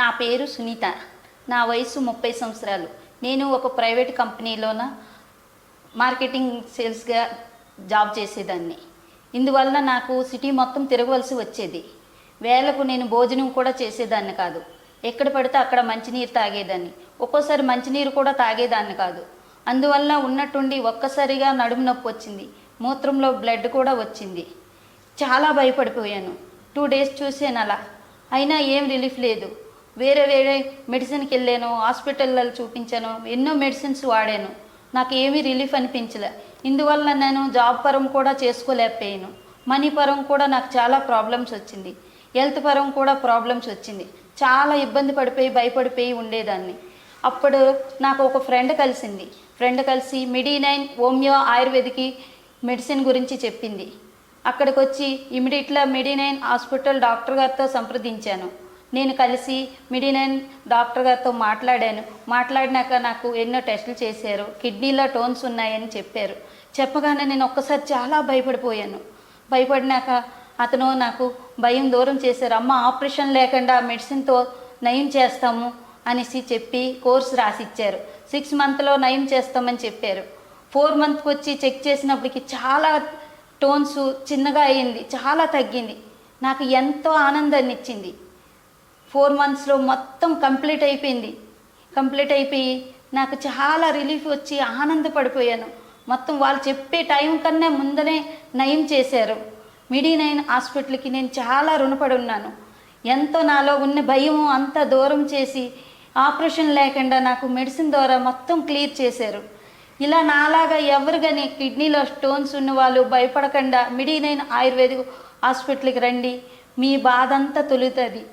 నా పేరు సునీత. నా వయసు 30 సంవత్సరాలు. నేను ఒక ప్రైవేట్ కంపెనీలోన మార్కెటింగ్ సేల్స్గా జాబ్ చేసేదాన్ని. ఇందువల్ల నాకు సిటీ మొత్తం తిరగవలసి వచ్చేది. వేళకు నేను భోజనం కూడా చేసేదాన్ని కాదు. ఎక్కడ పడితే అక్కడ మంచినీరు తాగేదాన్ని. ఒక్కోసారి మంచినీరు కూడా తాగేదాన్ని కాదు. అందువల్ల ఉన్నట్టుండి ఒక్కసారిగా నడుము నొప్పి వచ్చింది. మూత్రంలో బ్లడ్ కూడా వచ్చింది. చాలా భయపడిపోయాను. 2 డేస్ చూసాను అలా. అయినా ఏం రిలీఫ్ లేదు. వేరే మెడిసిన్కి వెళ్ళాను, హాస్పిటల్లో చూపించాను, ఎన్నో మెడిసిన్స్ వాడాను. నాకు ఏమీ రిలీఫ్ అనిపించలే. ఇందువల్ల నేను జాబ్ పరం కూడా చేసుకోలేకపోయాను. మనీ పరం కూడా నాకు చాలా ప్రాబ్లమ్స్ వచ్చింది. హెల్త్ పరం కూడా ప్రాబ్లమ్స్ వచ్చింది. చాలా ఇబ్బంది పడిపోయి భయపడిపోయి ఉండేదాన్ని. అప్పుడు నాకు ఒక ఫ్రెండ్ కలిసి మెడి9 హోమియో ఆయుర్వేదిక్ మెడిసిన్ గురించి చెప్పింది. అక్కడికి వచ్చి ఇమీడియట్గా మెడి9 హాస్పిటల్ డాక్టర్ గారితో సంప్రదించాను. నేను కలిసి మెడి9 డాక్టర్ గారితో మాట్లాడినాక నాకు ఎన్నో టెస్టులు చేశారు. కిడ్నీలో టోన్స్ ఉన్నాయని చెప్పారు. చెప్పగానే నేను ఒక్కసారి చాలా భయపడినాక అతను నాకు భయం దూరం చేశారు. అమ్మ, ఆపరేషన్ లేకుండా మెడిసిన్తో నయం చేస్తాము అనేసి చెప్పి కోర్సు రాసిచ్చారు. 6 మంత్లో నయం చేస్తామని చెప్పారు. 4 మంత్కి వచ్చి చెక్ చేసినప్పటికి చాలా టోన్స్ చిన్నగా అయింది, చాలా తగ్గింది. నాకు ఎంతో ఆనందాన్ని ఇచ్చింది. 4 మంత్స్లో మొత్తం కంప్లీట్ అయిపోయి నాకు చాలా రిలీఫ్ వచ్చి ఆనందపడిపోయాను. మొత్తం వాళ్ళు చెప్పే టైం కన్నా ముందనే నయం చేశారు. మెడి9 హాస్పిటల్కి నేను చాలా రుణపడి ఉన్నాను. ఎంతో నాలో ఉన్న భయం అంతా దూరం చేసి ఆపరేషన్ లేకుండా నాకు మెడిసిన్ ద్వారా మొత్తం క్లియర్ చేశారు. ఇలా నాలాగా ఎవరు కానీ కిడ్నీలో స్టోన్స్ ఉన్న వాళ్ళు భయపడకుండా మెడి9 ఆయుర్వేదిక్ హాస్పిటల్కి రండి. మీ బాధ అంతా తొలుగుతుంది.